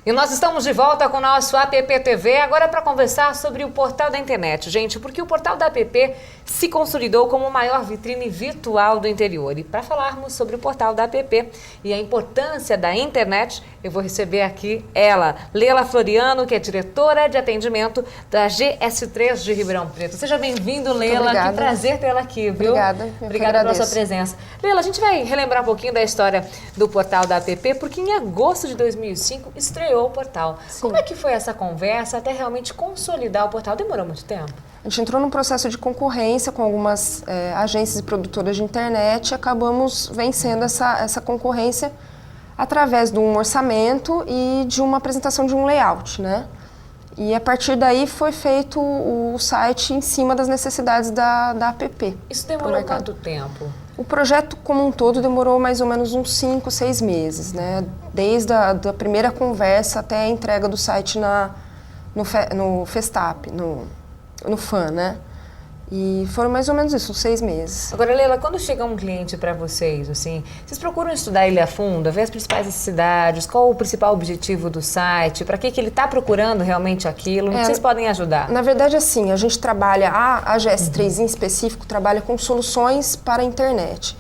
E nós estamos de volta com o nosso APP TV, agora para conversar sobre o portal da internet, gente, porque o portal da APP se consolidou como o maior vitrine virtual do interior. E para falarmos sobre o portal da APP e a importância da internet, eu vou receber aqui ela, Leila Floriano, que é diretora de atendimento da GS3 de Ribeirão Preto. Seja bem-vindo, Leila. Obrigada. Que prazer tê-la aqui, viu? Obrigada pela sua presença. Leila, a gente vai relembrar um pouquinho da história do portal da APP, porque em agosto de 2005 estreou o portal. Sim. Como é que foi essa conversa até realmente consolidar o portal? Demorou muito tempo? A gente entrou num processo de concorrência com algumas agências e produtoras de internet e acabamos vencendo essa concorrência através de um orçamento e de uma apresentação de um layout, né? E a partir daí foi feito o site em cima das necessidades da APP. Isso demorou quanto tempo? O projeto como um todo demorou mais ou menos uns 5, 6 meses, né? Desde a primeira conversa até a entrega do site no Festap, no FAN, né? E foram mais ou menos isso, uns 6 meses. Agora, Leila, quando chega um cliente para vocês, assim, vocês procuram estudar ele a fundo, ver as principais necessidades, qual o principal objetivo do site, para que ele está procurando realmente aquilo, que vocês podem ajudar? Na verdade, assim, a gente trabalha, a GS3 em específico, trabalha com soluções para a internet.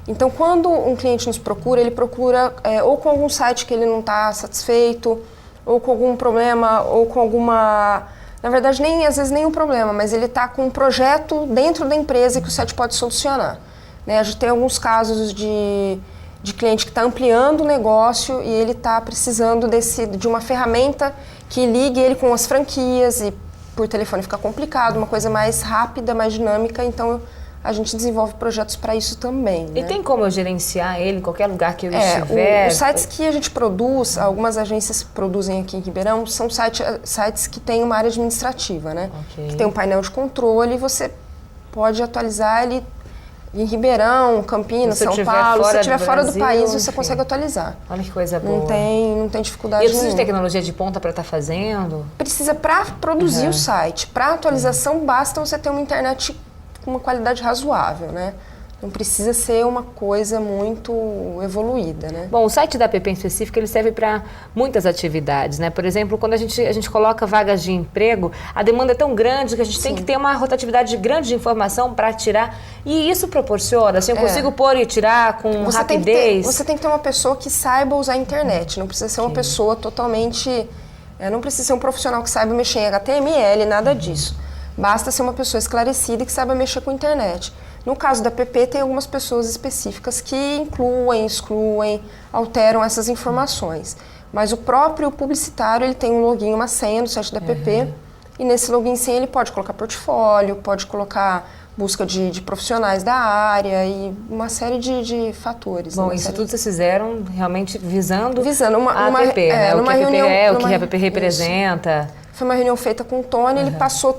Então, quando um cliente nos procura, ele procura ou com algum site que ele não está satisfeito, ou com algum problema, ou com alguma... Na verdade, às vezes nenhum problema, mas ele está com um projeto dentro da empresa que o site pode solucionar. Né? A gente tem alguns casos de cliente que está ampliando o negócio e ele está precisando de uma ferramenta que ligue ele com as franquias e por telefone fica complicado, uma coisa mais rápida, mais dinâmica, então a gente desenvolve projetos para isso também. E né? tem como eu gerenciar ele em qualquer lugar que eu estiver? Os sites que a gente produz, algumas agências produzem aqui em Ribeirão, são sites que têm uma área administrativa, né? Okay. Que tem um painel de controle e você pode atualizar ele em Ribeirão, Campinas, São Paulo. Se estiver fora do país, você consegue atualizar. Olha que coisa boa. Não tem dificuldade nenhuma. E precisa de tecnologia de ponta para estar fazendo? Precisa para produzir o site. Para atualização, basta você ter uma internet com uma qualidade razoável, né? Não precisa ser uma coisa muito evoluída, né? Bom, o site da APP em específico, ele serve para muitas atividades, né? Por exemplo, quando a gente coloca vagas de emprego, a demanda é tão grande que a gente tem que ter uma rotatividade grande de informação para tirar. E isso proporciona, assim, eu consigo pôr e tirar com rapidez. Você tem que ter uma pessoa que saiba usar a internet, não precisa ser uma pessoa totalmente... não precisa ser um profissional que saiba mexer em HTML, nada disso. Basta ser uma pessoa esclarecida que saiba mexer com a internet. No caso da APP, tem algumas pessoas específicas que incluem, excluem, alteram essas informações. Mas o próprio publicitário, ele tem um login, uma senha no site da APP, e nesse login e senha ele pode colocar portfólio, pode colocar busca de profissionais da área e uma série de fatores. Bom, isso tudo vocês fizeram realmente visando uma APP, né? O que a APP é, o que a APP representa. Isso. Foi uma reunião feita com o Tony, ele passou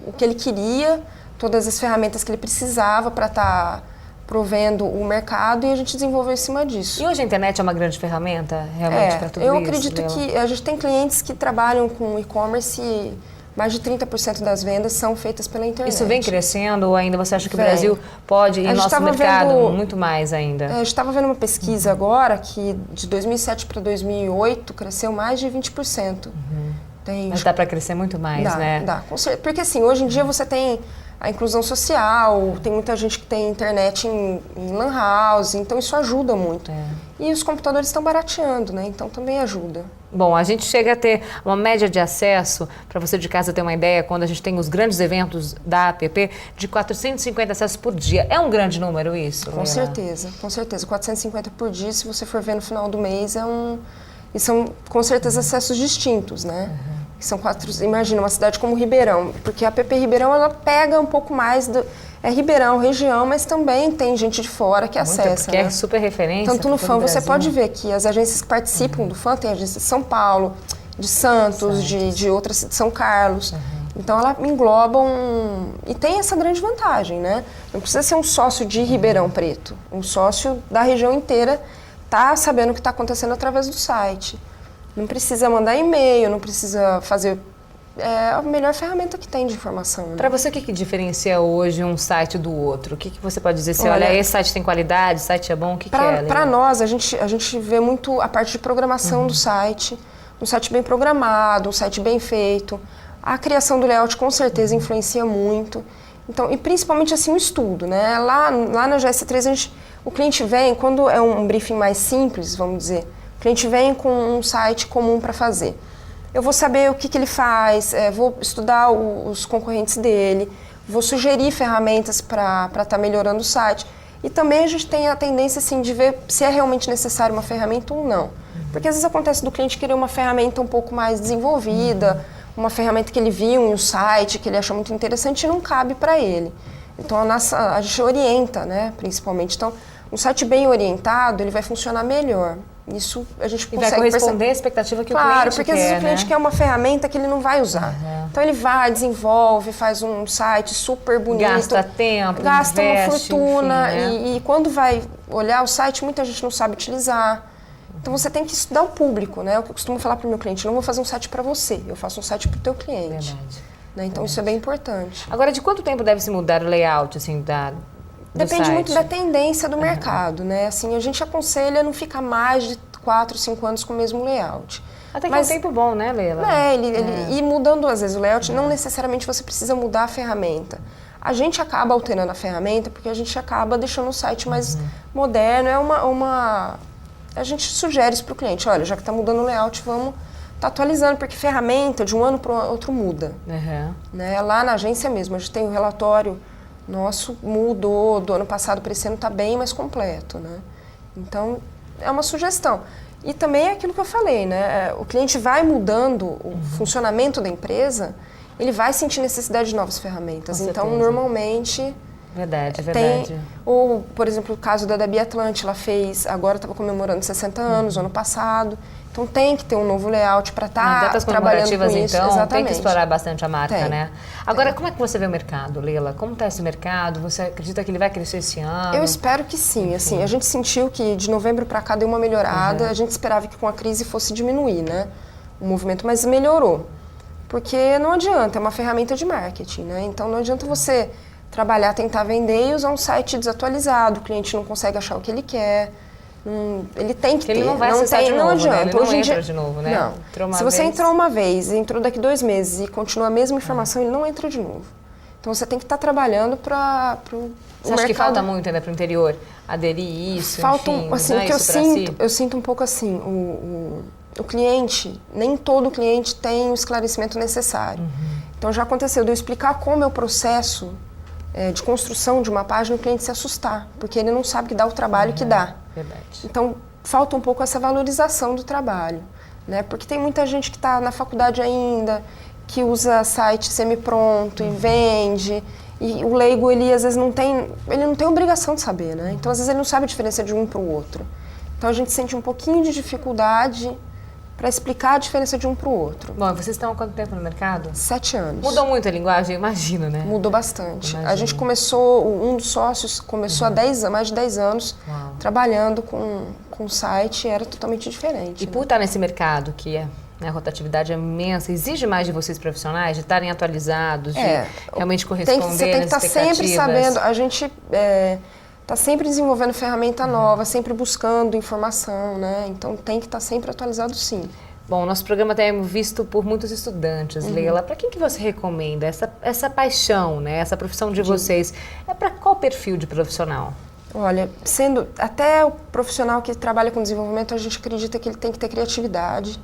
o que ele queria, todas as ferramentas que ele precisava para estar provendo o mercado e a gente desenvolveu em cima disso. E hoje a internet é uma grande ferramenta realmente para tudo isso? Eu acredito que a gente tem clientes que trabalham com e-commerce e mais de 30% das vendas são feitas pela internet. Isso vem crescendo ou ainda você acha que o Brasil pode ir no nosso mercado muito mais ainda? A gente estava vendo uma pesquisa agora que de 2007 para 2008 cresceu mais de 20%. Mas dá para crescer muito mais, né? Dá, porque assim, hoje em dia você tem a inclusão social, tem muita gente que tem internet em lan house, então isso ajuda muito. E os computadores estão barateando, né? Então também ajuda. Bom, a gente chega a ter uma média de acesso, para você de casa ter uma ideia, quando a gente tem os grandes eventos da APP, de 450 acessos por dia. É um grande número isso? Com certeza, com certeza. 450 por dia, se você for ver no final do mês, e são com certeza acessos distintos, né? São imagina uma cidade como Ribeirão, porque a APP Ribeirão ela pega um pouco mais Ribeirão, região, mas também tem gente de fora que acessa. Porque é super referência. Tanto no FAN, você pode ver que as agências que participam do FAN, tem agência de São Paulo, de Santos, de outras de São Carlos. Então ela engloba e tem essa grande vantagem, né? Não precisa ser um sócio de Ribeirão Preto, um sócio da região inteira tá sabendo o que está acontecendo através do site. Não precisa mandar e-mail, não precisa fazer... É a melhor ferramenta que tem de informação. Né? Para você, o que diferencia hoje um site do outro? O que você pode dizer? Assim, olha, esse site tem qualidade, esse site é bom, o que é? Para nós, a gente vê muito a parte de programação do site, um site bem programado, um site bem feito. A criação do layout com certeza influencia muito. Então, e principalmente assim o estudo, né? Lá na GS3 o cliente vem, quando é um briefing mais simples, vamos dizer, o cliente vem com um site comum para fazer. Eu vou saber o que ele faz, vou estudar os concorrentes dele, vou sugerir ferramentas para estar melhorando o site. E também a gente tem a tendência assim, de ver se é realmente necessário uma ferramenta ou não. Porque às vezes acontece do cliente querer uma ferramenta um pouco mais desenvolvida, uma ferramenta que ele viu em um site, que ele achou muito interessante e não cabe para ele. Então a gente orienta, né, principalmente. Então, um site bem orientado, ele vai funcionar melhor. Isso a gente consegue vai corresponder à expectativa que o cliente quer. Claro, porque às vezes o cliente quer uma ferramenta que ele não vai usar. Então ele vai, desenvolve, faz um site super bonito. Gasta tempo, gasta investe, uma fortuna. enfim, né? E quando vai olhar o site, muita gente não sabe utilizar. Então você tem que estudar o público, né? Eu costumo falar para o meu cliente, eu não vou fazer um site para você, eu faço um site para o teu cliente. Verdade. Né? Então isso é bem importante. Agora, de quanto tempo deve se mudar o layout, assim, do Depende site? muito da tendência do mercado, né? Assim, a gente aconselha não ficar mais de 4, 5 anos com o mesmo layout. Até que é um tempo bom, né, Leila? E mudando às vezes o layout, não necessariamente você precisa mudar a ferramenta. A gente acaba alterando a ferramenta porque a gente acaba deixando o site mais moderno. A gente sugere isso para o cliente. Olha, já que está mudando o layout, vamos estar atualizando, porque ferramenta de um ano para o outro muda. Né? Lá na agência mesmo, a gente tem o relatório nosso, mudou do ano passado para esse ano, está bem mais completo. Né? Então, é uma sugestão. E também é aquilo que eu falei, né? O cliente vai mudando o funcionamento da empresa, ele vai sentir necessidade de novas ferramentas. Então, normalmente... Verdade. Por exemplo, o caso da Bia Atlante, ela fez, agora estava comemorando 60 anos, ano passado. Então tem que ter um novo layout para estar trabalhando com isso. Então, exatamente. Tem que explorar bastante a marca, né? Agora, como é que você vê o mercado, Leila? Como está esse mercado? Você acredita que ele vai crescer esse ano? Eu espero que sim. Assim, a gente sentiu que de novembro para cá deu uma melhorada. A gente esperava que com a crise fosse diminuir, né? O movimento, mas melhorou. Porque não adianta, é uma ferramenta de marketing, né? Então não adianta você trabalhar, tentar vender e usar um site desatualizado, o cliente não consegue achar o que ele quer. Ele tem que ter. Ele não vai acessar de novo, não adianta. Né? Ele não Hoje entra de novo, né? Não. Se você entrou uma vez, entrou daqui 2 meses e continua a mesma informação, ele não entra de novo. Então você tem que estar trabalhando para o mercado. Você acha que falta muito ainda para o interior aderir isso? Falta, enfim, assim, o que eu sinto um pouco assim, o cliente, nem todo cliente tem o esclarecimento necessário. Então já aconteceu de eu explicar como é o processo de construção de uma página, o cliente se assustar, porque ele não sabe que dá o trabalho que dá. Verdade. Então, falta um pouco essa valorização do trabalho, né? Porque tem muita gente que está na faculdade ainda, que usa site semi-pronto e vende, e o leigo, ele às vezes não tem obrigação de saber, né? Então, às vezes ele não sabe a diferença de um para o outro. Então, a gente sente um pouquinho de dificuldade para explicar a diferença de um para o outro. Bom, vocês estão há quanto tempo no mercado? 7 anos. Mudou muito a linguagem, eu imagino, né? Mudou bastante. A gente começou, um dos sócios começou há mais de 10 anos trabalhando com site, era totalmente diferente. E por estar nesse mercado que a rotatividade é imensa, exige mais de vocês profissionais, de estarem atualizados, de realmente corresponder Você tem que estar sempre sabendo, a gente está sempre desenvolvendo ferramenta nova, sempre buscando informação, né? Então tem que estar sempre atualizado, sim. Bom, nosso programa é visto por muitos estudantes, Leila. Para quem que você recomenda essa paixão, né? Essa profissão de vocês? É para qual perfil de profissional? Olha, sendo até o profissional que trabalha com desenvolvimento, a gente acredita que ele tem que ter criatividade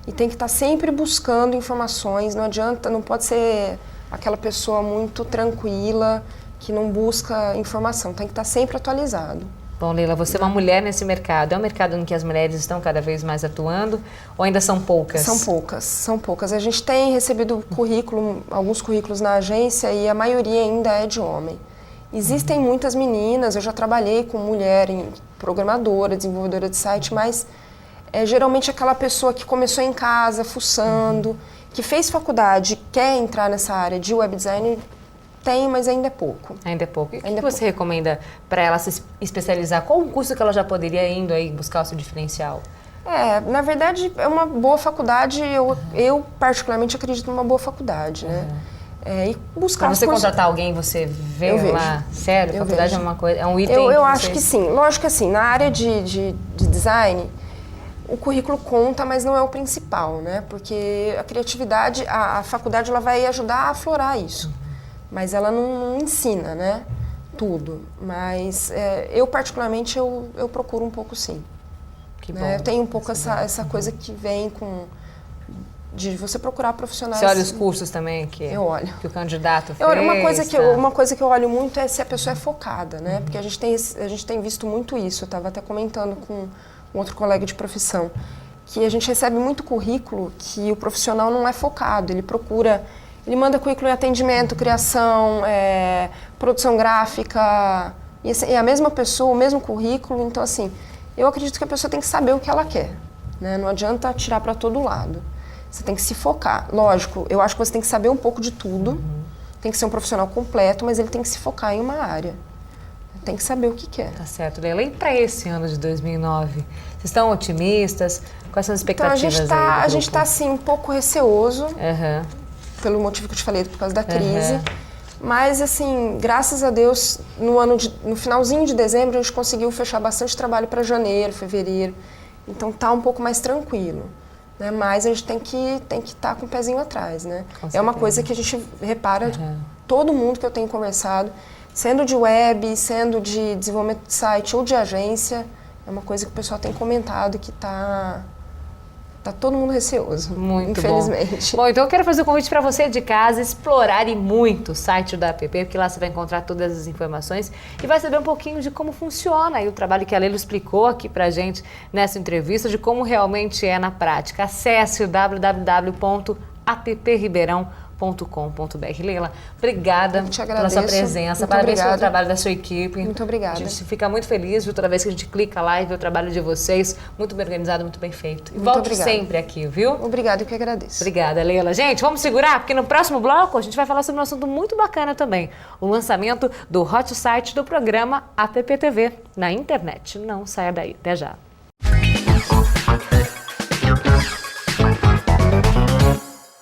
e tem que estar sempre buscando informações. Não adianta, não pode ser aquela pessoa muito tranquila que não busca informação, tem que estar sempre atualizado. Bom, Leila, você é uma mulher nesse mercado. É um mercado em que as mulheres estão cada vez mais atuando ou ainda são poucas? São poucas. A gente tem recebido alguns currículos na agência e a maioria ainda é de homem. Existem muitas meninas, eu já trabalhei com mulher, programadora, desenvolvedora de site, mas geralmente aquela pessoa que começou em casa, fuçando, que fez faculdade, quer entrar nessa área de web design. Tem, mas ainda é pouco. Ainda é pouco. E o que você recomenda para ela se especializar? Qual o curso que ela já poderia indo aí buscar o seu diferencial? Na verdade, é uma boa faculdade. Eu particularmente acredito numa boa faculdade, né? E buscar para você contratar alguém, você vê lá? Sério? Eu faculdade vejo. É uma coisa, é um item? Eu acho que sim. Lógico que assim, na área de design, o currículo conta, mas não é o principal, né? Porque a criatividade, a faculdade ela vai ajudar a aflorar isso, mas ela não ensina, né? Tudo. Mas eu particularmente eu procuro um pouco sim. Que bom. Né? Eu tenho um pouco essa coisa que vem de você procurar profissionais. Você olha os cursos também eu olho. Que o candidato fez? Uma coisa que eu olho muito é se a pessoa é focada, né? Porque a gente tem visto muito isso. Eu estava até comentando com um outro colega de profissão, que a gente recebe muito currículo que o profissional não é focado. Ele manda currículo em atendimento, criação, produção gráfica, e é a mesma pessoa, o mesmo currículo. Então, assim, eu acredito que a pessoa tem que saber o que ela quer, né? Não adianta tirar para todo lado. Você tem que se focar. Lógico, eu acho que você tem que saber um pouco de tudo, tem que ser um profissional completo, mas ele tem que se focar em uma área. Tem que saber o que quer. Tá certo, Leila. E para esse ano de 2009? Vocês estão otimistas? Quais são as expectativas a gente está assim, um pouco receoso, pelo motivo que eu te falei, por causa da crise. Mas, assim, graças a Deus, no finalzinho de dezembro, a gente conseguiu fechar bastante trabalho para janeiro, fevereiro. Então, tá um pouco mais tranquilo. Né? Mas a gente tem que estar com o pezinho atrás, né? É uma coisa que a gente repara, todo mundo que eu tenho conversado, sendo de web, sendo de desenvolvimento de site ou de agência, é uma coisa que o pessoal tem comentado que tá todo mundo receoso, muito infelizmente. Bom, então eu quero fazer um convite para você de casa explorar e muito o site da APP, porque lá você vai encontrar todas as informações e vai saber um pouquinho de como funciona aí o trabalho que a Leila explicou aqui pra gente nessa entrevista, de como realmente é na prática. Acesse o www.appribeirão.com.br. Leila, obrigada pela sua presença, parabéns pelo trabalho da sua equipe. Muito obrigada. A gente fica muito feliz, viu, toda vez que a gente clica lá e vê o trabalho de vocês, muito bem organizado, muito bem feito. E volte sempre aqui, viu? Obrigada, eu que agradeço. Obrigada, Leila. Gente, vamos segurar, porque no próximo bloco a gente vai falar sobre um assunto muito bacana também, o lançamento do hot site do programa APP TV na internet. Não saia daí, até já.